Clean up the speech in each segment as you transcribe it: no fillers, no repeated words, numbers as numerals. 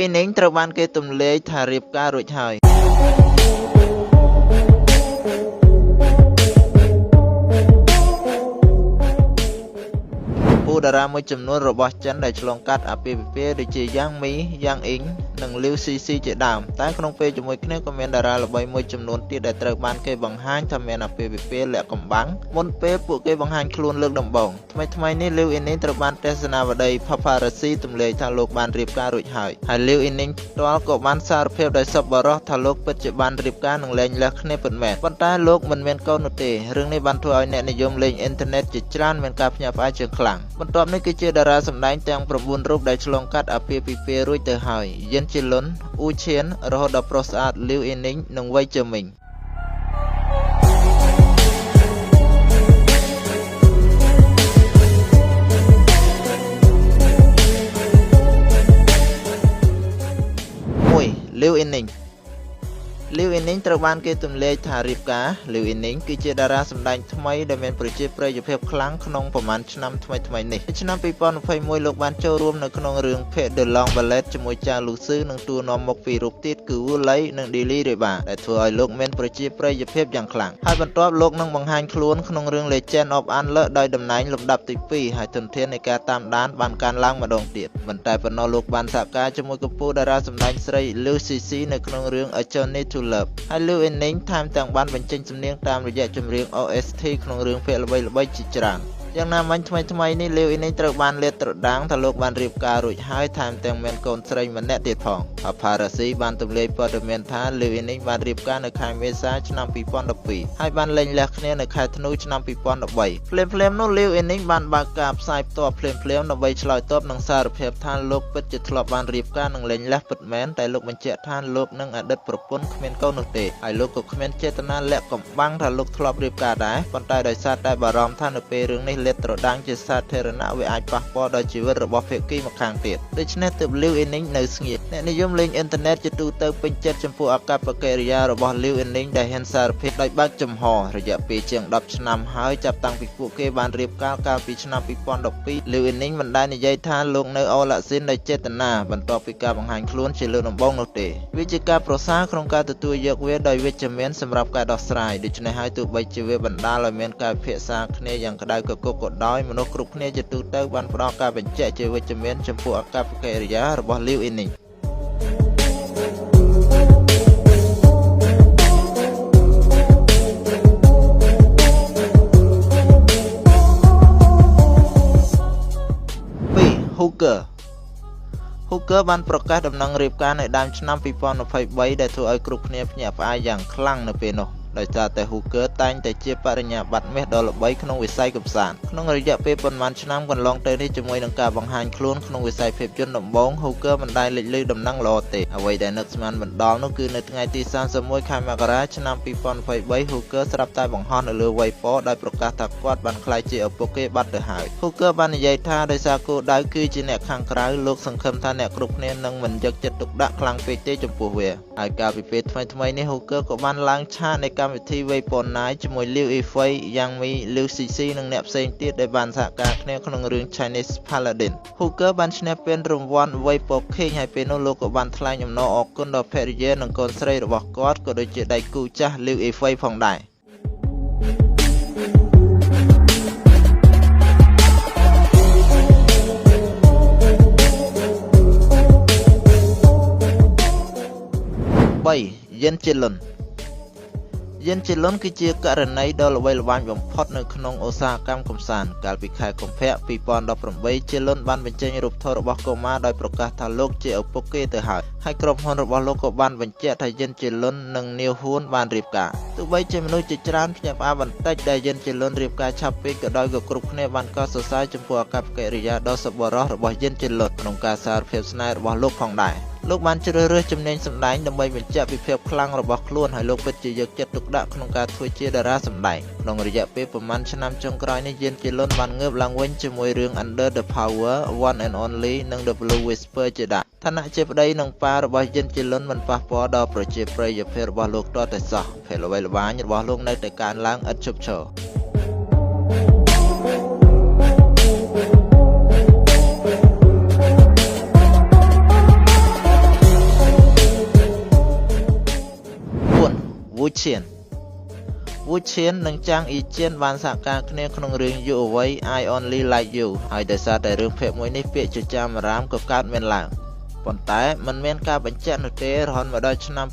Inning ត្រូវបានគេទម្លាយថារៀបការរួចហើយតារាមួយចំនួនរបស់ចិនដែលឆ្លងកាត់អាពាហ៍ពិពាហ៍ដូចជាយ៉ាងមីយ៉ាងអ៊ីងនិងលីវស៊ីស៊ីជាដើមតែក្នុងពេលជាមួយគ្នាក៏មានតារាល្បីមួយចំនួនទៀតដែលត្រូវបានគេបង្ហាញថាមានអាពាហ៍ពិពាហ៍លាក់កំបាំងមុនពេលពួកគេបង្ហាញខ្លួនលើកដំបូងថ្មីនេះលីវអ៊ីនីងត្រូវបានទស្សនាវដ្តី Paparazzi ទម្លាយថាលោកបានរៀបការរួចហើយលីវអ៊ីនីងផ្ទាល់ក៏បានសារភាពដោយសប្បុរសថាលោកពិតជាបានរៀបការនិងលែងលះគ្នាពិតមែនប៉ុន្តែលោកមិនមានកូននោះទេរឿងនេះបានធ្វើឲ្យអ្នកនិយមលេងអ៊ីនធឺណិតជាច្រើនមានការភ្ញាក់ផ្អើលជាខ្លាំងបន្ទាប់នេះគឺជាតារាសម្ដែងទាំង9រូបដែលឆ្លងកាត់អាពាហ៍ពិពាហ៍រួចទៅហើយយិនជាលុនអ៊ូឈៀនរហូតដល់ប្រុសស្អាតលីវអ៊ីនីងនិងវៃជឺមីង1. លីវអ៊ីនីងលីវអ៊ីនីងត្រូវបានគេទម្លាយថារៀបការលីវអ៊ីនីងគឺជាតារាសម្ដែងថ្មីដែលមានប្រជាប្រិយភាពខ្លាំងក្នុងប្រមាណឆ្នាំថ្មីនេះឆ្នាំ2021លោកបានចូលរួមនៅក្នុងរឿង Pet the Long Ballet ជាមួយចាលូស៊ឺនិងតួនាំមុខពីររូបទៀតគឺ Wu Lei និង Dilly Reba ដែលធ្វើឲ្យលោកមានប្រជាប្រិយភាពយ៉ាងខ្លាំងហើយបន្ទាប់លោកនឹងបង្ហាញខ្លួនក្នុងរឿង Legend of Anle ដោយតំណែងលំដាប់ទី2ហើយទុនធាននៃការតាមដានបានកើនឡើងម្ដងទៀតមិនតែប៉ុណ្ណោះលោកបានសហការជាមួយកំពូលតារាសម្ដែងស្រី Liu Cixi នៅក្នុងរឿង A Journey to Love ហើយ Liu Ening ថែមទាំងបានបញ្ចេញសំនៀងតាមរយៈចម្រៀង OST ក្នុងរឿងភាគល្បីៗជាច្រើនយ៉ាងណាមិញថ្មីនេះ Liu Ening ត្រូវបានលាតត្រដាងថាលោកបានរៀបការរួចហើយថែមទាំងមានកូនស្រីម្នាក់ទៀតផង Paparazzi បានទម្លាយព័ត៌មានថា Liu Ening បានរៀបការនៅខែមេសាឆ្នាំ2012ហើយបានលែងលះគ្នានៅខែធ្នូឆ្នាំ2013ភ្លាមនោះ Liu Ening បានបើកការផ្សាយផ្ទាល់ភ្លាមដើម្បីឆ្លើយតបនឹងសារភាពថាលោកពិតជាធ្លាប់បានរៀបការនិងលែងលះពិតមែនតែលោកបញ្ជាក់ថាលោកនិងអតីតប្រពន្ធគ្មានកូននោះទេហើយលោកក៏គ្មានចេតនាលាក់កំបាំងថាលោកធ្លាប់រៀបការដែរប៉ុន្តែដោយសារតែបារម្ភថានៅពេលរឿងនេះលាតត្រដាងជាសាធារណៈវាអាចប៉ះពាល់ដល់ជីវិតរបស់ភាគីម្ខាងទៀតដូច្នេះទើប Liu Ening នៅស្ងៀមអ្នកនិយមលេងអ៊ីនធឺណិតជាទូទៅពេញចិត្តចំពោះអាកប្បកិរិយារបស់ Liu Ening ដែលហ៊ានសារភាពដោយបើកចំហរយៈពេលជាង10ឆ្នាំហើយចាប់តាំងពីពួកគេបានរៀបការកាលពីឆ្នាំ2012 Liu Ening មិនដែលនិយាយថាលោកនៅអូឡាស៊ីនដោយចេតនាបន្ទាប់ពីការបង្ហាញខ្លួនជាលើកដំបូងនោះទេវាជាការប្រសាក្នុងការទទួលយកវាដោយវិជ្ជមានសម្រាប់ការដោះស្រាយដូច្នេះហើយទោះបីជាវាបណ្ដាលឲ្យមានការពិភាក្សាគ្នាយ៉ាងក្តៅគគុកក៏ដោយមនុស្សគ្រប់គ្នាជាទូទៅបានផ្ដល់ការបញ្ជាក់ជាវិជ្ជមានចំពោះអាកប្បកិរិយារបស់ Liu Ening 2. Hooker បានប្រកាសដំណឹងរៀបការនៅដើមឆ្នាំ2023ដែលធ្វើឲ្យគ្រប់គ្នាភ្ញាក់ផ្អើលយ៉ាងខ្លាំងនៅពេលនោះដោយសារតែ Hooker តែងតែជាបរិញ្ញាបត្រមាសដ៏ល្បីក្នុងវិស័យកម្សាន្តក្នុងរយៈពេលប៉ុន្មានឆ្នាំកន្លងទៅនេះជាមួយនឹងការបង្ហាញខ្លួនក្នុងវិស័យភាពយន្តដំបូង Hooker មិនដែលលេចលឺដំណឹងល្អទេអ្វីដែលនឹកស្មានមិនដល់នោះគឺនៅថ្ងៃទី31ខែមករាឆ្នាំ2023 Hooker ស្រាប់តែបង្ហោះនៅលើ Weibo ដោយប្រកាសថាគាត់បានក្លាយជាឪពុកគេបាត់ទៅហើយ Hooker បាននិយាយថាដោយសារគោលដៅគឺជាអ្នកខាងក្រៅលោកសង្ឃឹមថាអ្នកគ្រប់គ្នានឹងមិនយកចិត្តទុកដាក់ខ្លាំងពេកទេចំពោះវាហើយកាលពីពេលថ្មីនេះ Hooker ក៏បានឡើងឆាកនៃកម្មវិធី Weibo Night ជាមួយ Liu Yifei, Yang Mi, Liu Cixi និងអ្នកផ្សេងទៀតដែលបានសហការគ្នាក្នុងរឿង Chinese Paladin Hooker បានឈ្នះពានរង្វាន់ Weibo King ហើយពេលនោះលោកក៏បានថ្លែងអំណរអគុណដល់ភរិយានិងកូនស្រីរបស់គាត់ក៏ដូចជាដៃគូចាស់ Liu Yifei ផងដែរ3. យិនជាលុនយិនជាលុនគឺជាករណីដ៏ល្បីល្បាញបំផុតនៅក្នុងឧស្សាហកម្មកម្សាន្តកាលពីខែកុម្ភៈ2018ជាលុនបានបញ្ចេញរូបថតរបស់កុមារដោយប្រកាសថាលោកជាឪពុកគេទៅហើយក្រុមហ៊ុនរបស់លោកក៏បានបញ្ជាក់ថាយិនជាលុននិងនាវហ៊ួនបានរៀបការទោះបីជាមនុស្សជាច្រើនភ្ញាក់ផ្អើលបន្តិចដែលយិនជាលុនរៀបការឆាប់ពេកក៏ដោយក៏គ្រប់គ្នាបានកោតសរសើរចំពោះអាកប្បកិរិយាដ៏សប្បុរសរបស់យិនជាលុនក្នុងការសារភាពស្នេហ៍របស់លោកផងដែរលោកបានជ្រើសរើសជំនាញសម្ដែងដើម្បីបញ្ជាក់ពីភាពខ្លាំងរបស់ខ្លួនហើយលោកពិតជាយកចិត្តទុកដាក់ក្នុងការធ្វើជាតារាសម្ដែងក្នុងរយៈពេលប្រមាណឆ្នាំចុងក្រោយនេះយិនជាលុនបានងើបឡើងវិញជាមួយរឿង Under the Power, One and Only និង The Blue Whisper ជាដើមឋានៈជាប្តីនិងប៉ារបស់យិនជាលុនមិនប៉ះពាល់ដល់ប្រជាប្រិយភាពរបស់លោកទាល់តែសោះភាពល្បីល្បាញរបស់លោកនៅតែកើនឡើងឥតឈប់ឈរ Chen និងចាងអ៊ីជៀនបានសហការគ្នាក្នុងរឿង You Away I Only Like You ហើយដោយសារតែរឿងភាគមួយនេះពាក្យចចាមអារាមក៏កើតមានឡើងប៉ុន្តែมันមានការបញ្ជាក់នោះទេរហូតមកដល់ឆ្នាំ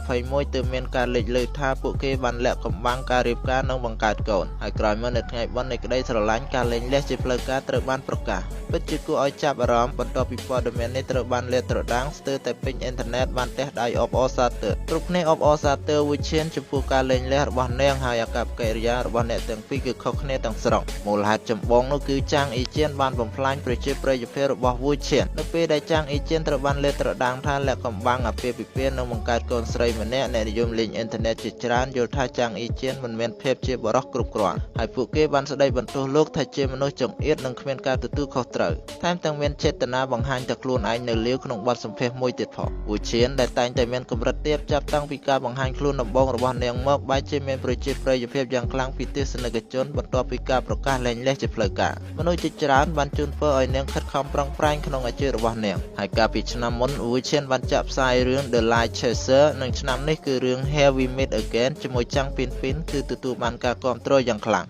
2021 ទើបមានការលេចលឺថាពួកគេបានលាក់កំបាំងការរៀបការនិងបង្កើតកូនហើយក្រោយមកនៅថ្ងៃបុណ្យនៃក្តីស្រឡាញ់ការលែងលះជាផ្លូវការត្រូវបានប្រកាសពិតជាគួរឲ្យចាប់អារម្មណ៍បន្ទាប់ពីព័ត៌មាននេះត្រូវបានលាតត្រដាងស្ទើរតែពេញអ៊ីនធឺណិតបានទះដៃអបអរសាទរគ្រប់គ្នាអបអរសាទរ Wu Chen ចំពោះការលែងលះរបស់នាងហើយអាកប្បកិរិយារបស់អ្នកទាំងពីរគឺខុសគ្នាទាំងស្រុងមូលហេតុចម្បងនោះគឺចាងអ៊ីជៀនបានបំផ្លាញប្រជាប្រិយភាពរបស់ Wu Chen នៅពេលដែលចាងអ៊ីជៀនត្រូវបានលាតត្រដាងថាលាក់កំបាំងអាពាហ៍ពិពាហ៍និងបង្កើតកូនស្រីម្នាក់អ្នកនិយមលេងអ៊ីនធឺណិតជាច្រើនយល់ថាចាងអ៊ីជៀនមិនមានភាពជាបរិសុទ្ធគ្រប់គ្រាន់ហើយពួកគេបានស្ដីបន្ទោសលោកថាជាមនុស្សចង្អៀតនិងគ្មានការទទួលខុសត្រូវថែមទាំងមានចេតនាបង្ហាញតែខ្លួនឯងនៅលាវក្នុងបទសម្ភាសន៍មួយទៀតផង Wu Chen ដែលតែងតែមានកម្រិតទាបចាប់តាំងពីការបង្ហាញខ្លួនដំបូងរបស់នាងមកបែរជាមានប្រជាប្រិយភាពយ៉ាងខ្លាំងពីទស្សនិកជនបន្ទាប់ពីការប្រកាសលែងលះជាផ្លូវការមនុស្សជាច្រើនបានជូនពរឲ្យនាងខិតខំប្រឹងប្រែងក្នុងអាជីពរបស់នាងហើយកាលពីឆ្នាំមុន Wu Chen បានចាក់ផ្សាយរឿង The Light Chaser និងឆ្នាំនេះគឺរឿង Here We Meet Again ជាមួយចាំងពីនគឺទទួលបានការគាំទ្រយ៉ាងខ្លាំង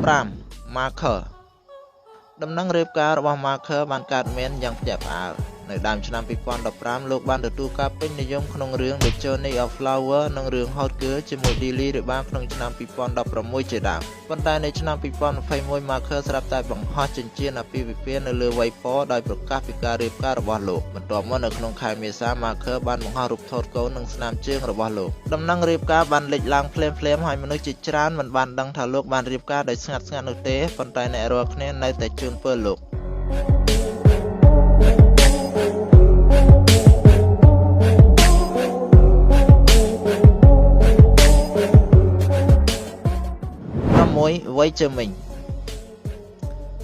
5 Marker ដំណឹងរៀបការរបស់ Marker បានកើតមានយ៉ាងភ្ញាក់ផ្អើលនៅដើមឆ្នាំ 2015 លោកបានទទួលការពេញនិយមក្នុងរឿង The Journey of Flower និងរឿង Hot Girl ជាមួយ Lily Riba ក្នុងឆ្នាំ 2016 ជាដើមប៉ុន្តែនៅឆ្នាំ 2021 Marker ស្រាប់តែបង្ហោះចិញ្ចៀនអាពាហ៍ពិពាហ៍នៅលើ Weibo ដោយប្រកាសពីការរៀបការរបស់លោកបន្ទាប់មកនៅក្នុងខែមេសា Marker បានបង្ហោះរូបថតកូននិងស្នាមជើងរបស់លោកដំណឹងរៀបការបានលេចឡើងភ្លាមៗហើយមនុស្សជាច្រើនមិនបានដឹងថាលោកបានរៀបការដោយស្ងាត់ៗនោះទេប៉ុន្តែអ្នករាល់គ្នានៅតែជូនពរលោក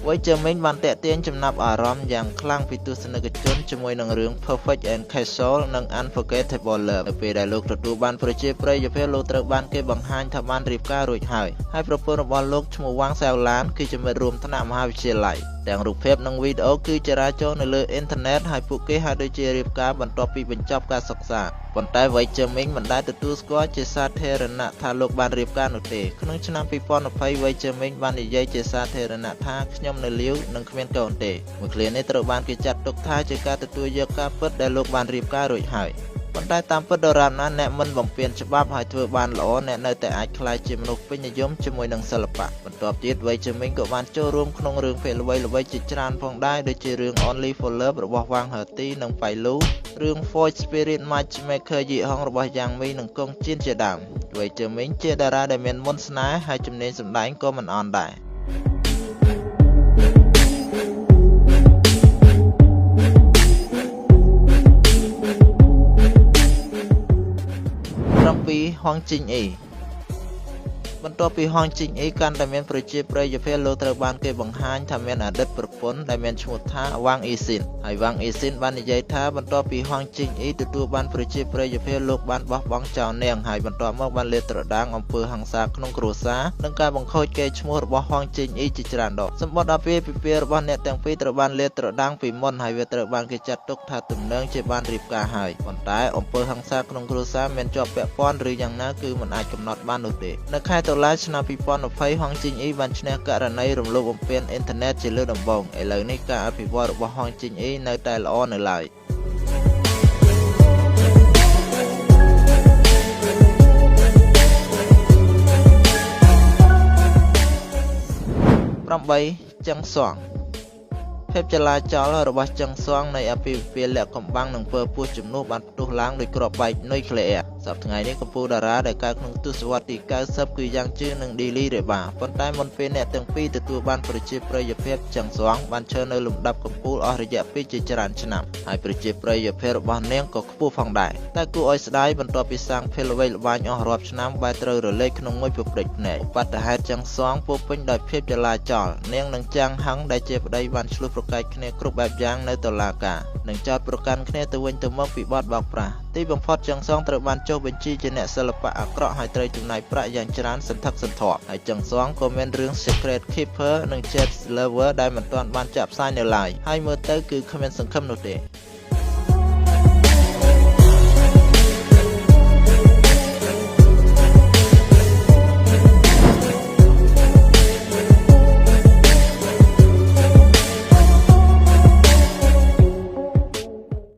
វ័យជើមិញបានតាក់ទាញចំណាប់អារម្មណ៍យ៉ាងខ្លាំងពីទស្សនិកជនជាមួយនឹងរឿង Perfect and Casual និង Unforgettable Love នៅពេលដែលលោកទទួលបានប្រជាប្រិយភាពលោកត្រូវបានគេបង្ហាញថាបានរៀបការរួចហើយប្រពន្ធរបស់លោកឈ្មោះវ៉ាងសាវឡានគឺជាមិត្តរួមថ្នាក់មហាវិទ្យាល័យទាំងរូបភាពនិងវីដេអូគឺចរាចរនៅលើអ៊ីនធឺណិតហើយពួកគេហាក់ដូចជារៀបការបន្ទាប់ពីបញ្ចប់ការសិក្សាប៉ុន្តែវ័យជើមិញមិនដែលទទួលស្គាល់ជាសាធារណៈថាលោកបានរៀបការនោះទេក្នុងឆ្នាំ 2020 វ័យជើមិញបាននិយាយជាសាធារណៈថាខ្ញុំនៅលាវនិងគ្មានកូនទេមួយឃ្លានេះត្រូវបានគេចាត់ទុកថាជាការទទួលយកការពិតដែលលោកបានរៀបការរួចហើយប៉ុន្តែតាមពិតដរាបណាអ្នកមិនបំពានច្បាប់ហើយធ្វើបានល្អអ្នកនៅតែអាចក្លាយជាមនុស្សពេញនិយមជាមួយនឹងសិល្បៈបន្ទាប់ទៀតវ័យជើមិញក៏បានចូលរួមក្នុងរឿងភាគល្បីៗជាច្រើនផងដែរដូចជារឿង Only for Love របស់វ៉ាងហឺទីនិងប៉ៃលូរឿង Forge Spirit Matchmaker យីហុងរបស់យ៉ាងមីនិងកុងជៀនជាដើមវ័យជើមិញជាតារាដែលមានមន្តស្នេហ៍ហើយជំនាញសម្ដែងក៏មិនអន់ដែរហងជីងអ៊ីបន្ទាប់ពីហងជីងអ៊ីកាន់តែមានប្រជាប្រិយភាពលោកត្រូវបានគេបង្ហាញថាមានអតីតប្រពន្ធដែលមានឈ្មោះថាវ៉ាងអ៊ីស៊ីនហើយវ៉ាងអ៊ីស៊ីនបាននិយាយថាបន្ទាប់ពីហងជីងអ៊ីទទួលបានប្រជាប្រិយភាពលោកបានបោះបង់ចោលនាងហើយបន្ទាប់មកបានលាតត្រដាងអំពើហិង្សាក្នុងគ្រួសារនិងការបង្ខូចកេរ្តិ៍ឈ្មោះរបស់ហងជីងអ៊ីជាច្រើនដងសម្បត្តិអាពាហ៍ពិពាហ៍របស់អ្នកទាំងពីរត្រូវបានលាតត្រដាងពីមុនហើយវាត្រូវបានគេចាត់ទុកថាទំនើងជាបានរៀបការហើយប៉ុន្តែអំពើហិង្សាក្នុងគ្រួសារមានជាប់ពាក់ព័ន្ធឬយ៉ាងណាគឺមិនអាចកំណត់បាននោះទេនៅខែតុលាឆ្នាំ 2020 ហងជីងអ៊ីបានឈ្នះករណីរំលោភបំពានអ៊ីនធឺណិតជាលើកដំបូងឥឡូវនេះការអភិវឌ្ឍរបស់ហងជីងអ៊ីនៅតែល្អនៅឡើយ8ចឹងសងភាពចលាចលរបស់ចឹងសងនៃអាពាហ៍ពិពាហ៍លាក់កំបាំងនិងពើពោះជំនួសបានផ្ទុះឡើងដោយគ្រាប់បែកនុយក្លេអ៊ែរសប្តាហ៍ថ្ងៃនេះកំពូលតារាដែលកើតក្នុងទសវត្សរ៍ទី 90 គឺយ៉ាងជឿនឹង Lily Riba ប៉ុន្តែមុនពេលអ្នកទាំងពីរទទួលបានប្រជាប្រិយភាពចឹងសងបានឈរនៅលំដាប់កំពូលអស់រយៈពេលជាច្រើនឆ្នាំហើយប្រជាប្រិយភាពរបស់នាងក៏ខ្ពស់ផងដែរតែគួរឲ្យស្ដាយបន្ទាប់ពីសាងភាពល្បីល្បាញអស់រាប់ឆ្នាំបែរត្រូវរលែកក្នុងមួយពព្រិចភ្នែកឧបត្តិហេតុចឹងសងពោពេញដោយភាពចលាចលនាងនិងចាងហឹងដែលជាប្តីបានឆ្លោះប្រកែកគ្នាគ្រប់បែបយ៉ាងនៅតុលាការនិងចោទប្រកាន់គ្នាទៅវិញទៅមកពីបទបោកប្រាស់ ទីបំផុតចង្សងត្រូវបានចុះបញ្ជីជាអ្នកសិល្បៈអាក្រក់ហើយត្រូវចំណាយប្រាក់យ៉ាងច្រើនសន្ធឹកសន្ធាប់ហើយចង្សងក៏មានរឿង Secret Keeper និង Jet Lover ដែលមិនទាន់បានចាក់ផ្សាយនៅឡើយហើយមើលទៅគឺគ្មានសង្ឃឹមនោះទេ